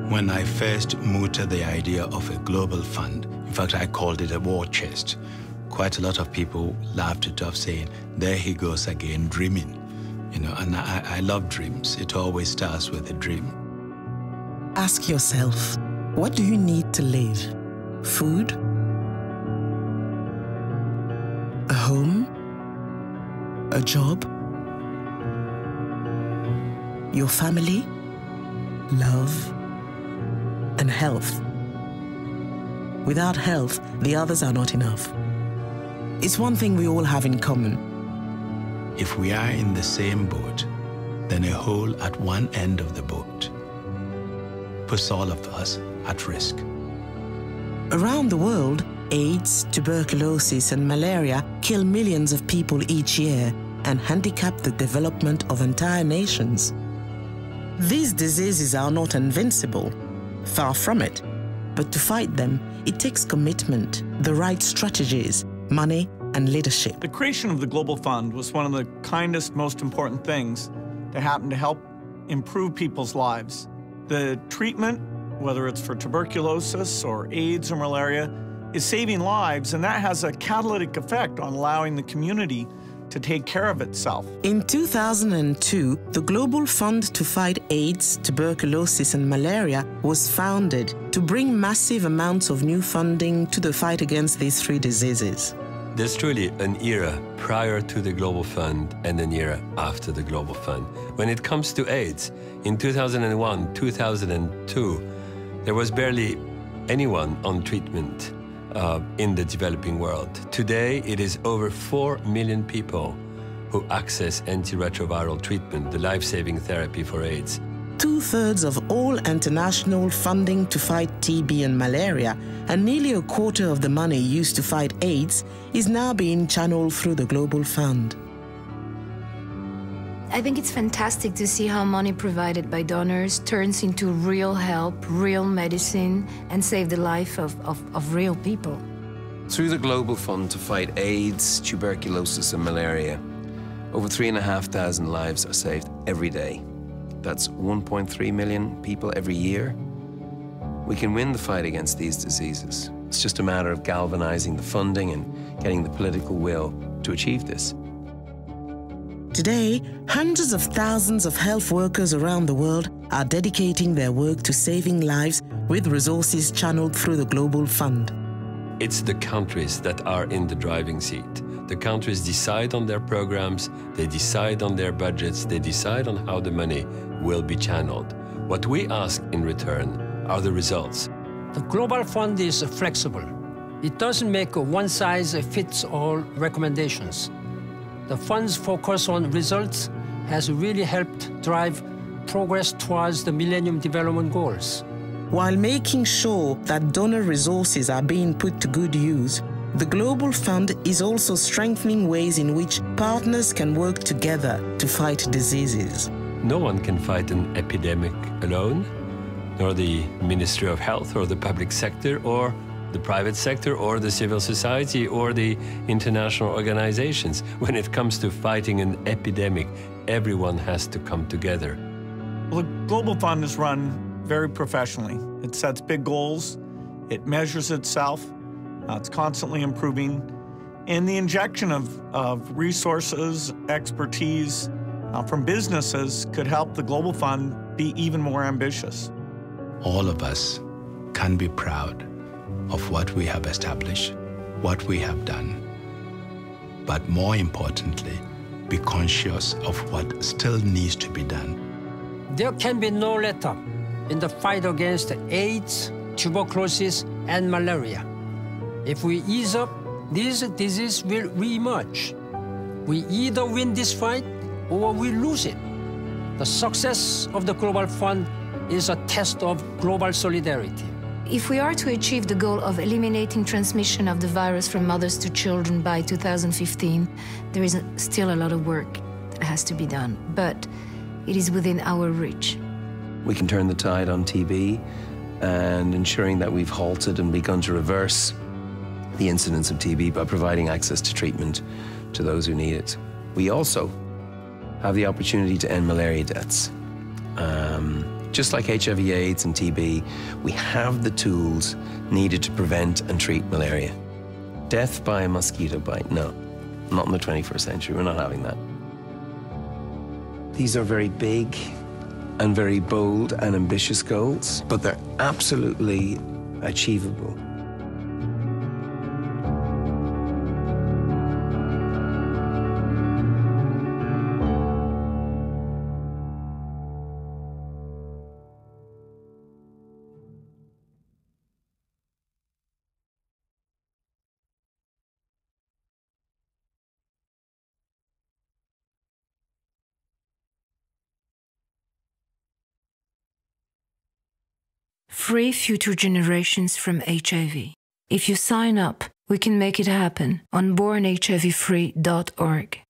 When I first mooted the idea of a global fund, in fact, I called it a war chest. Quite a lot of people laughed it off, saying, there he goes again, dreaming. You know, and I love dreams. It always starts with a dream. Ask yourself, what do you need to live? Food? A home? A job? Your family? Love? And health? Without health, the others are not enough. It's one thing we all have in common. If we are in the same boat, then a hole at one end of the boat puts all of us at risk. Around the world, AIDS, tuberculosis and malaria kill millions of people each year and handicap the development of entire nations. These diseases are not invincible, far from it. But to fight them, it takes commitment, the right strategies, money and leadership. The creation of the Global Fund was one of the kindest, most important things that happened to help improve people's lives. The treatment, whether it's for tuberculosis or AIDS or malaria, is saving lives, and that has a catalytic effect on allowing the community to take care of itself. In 2002, the Global Fund to Fight AIDS, Tuberculosis and Malaria was founded to bring massive amounts of new funding to the fight against these three diseases. There's truly an era prior to the Global Fund and an era after the Global Fund. When it comes to AIDS, in 2001, 2002, there was barely anyone on treatment in the developing world. Today, it is over 4 million people who access antiretroviral treatment, the life-saving therapy for AIDS. 2/3 of all international funding to fight TB and malaria, and nearly a quarter of the money used to fight AIDS, is now being channeled through the Global Fund. I think it's fantastic to see how money provided by donors turns into real help, real medicine, and save the life of real people. Through the Global Fund to Fight AIDS, Tuberculosis and Malaria, over 3,500 lives are saved every day. That's 1.3 million people every year. We can win the fight against these diseases. It's just a matter of galvanizing the funding and getting the political will to achieve this. Today, hundreds of thousands of health workers around the world are dedicating their work to saving lives with resources channeled through the Global Fund. It's the countries that are in the driving seat. The countries decide on their programs, they decide on their budgets, they decide on how the money will be channeled. What we ask in return are the results. The Global Fund is flexible. It doesn't make one-size-fits-all recommendations. The fund's focus on results has really helped drive progress towards the Millennium Development Goals. While making sure that donor resources are being put to good use, the Global Fund is also strengthening ways in which partners can work together to fight diseases. No one can fight an epidemic alone, nor the Ministry of Health or the public sector or the private sector or the civil society or the international organizations. When it comes to fighting an epidemic, everyone has to come together. Well, the Global Fund is run very professionally. It sets big goals, it measures itself, it's constantly improving, and the injection of resources, expertise from businesses could help the Global Fund be even more ambitious. All of us can be proud of what we have established, what we have done, but more importantly, be conscious of what still needs to be done. There can be no let-up in the fight against AIDS, tuberculosis, and malaria. If we ease up, this disease will re-emerge. We either win this fight or we lose it. The success of the Global Fund is a test of global solidarity. If we are to achieve the goal of eliminating transmission of the virus from mothers to children by 2015, there is still a lot of work that has to be done, but it is within our reach. We can turn the tide on TB and ensuring that we've halted and begun to reverse the incidence of TB by providing access to treatment to those who need it. We also have the opportunity to end malaria deaths. Just like HIV/AIDS and TB, we have the tools needed to prevent and treat malaria. Death by a mosquito bite, no. Not in the 21st century, we're not having that. These are very big and very bold and ambitious goals, but they're absolutely achievable. Free future generations from HIV. If you sign up, we can make it happen on bornhivfree.org.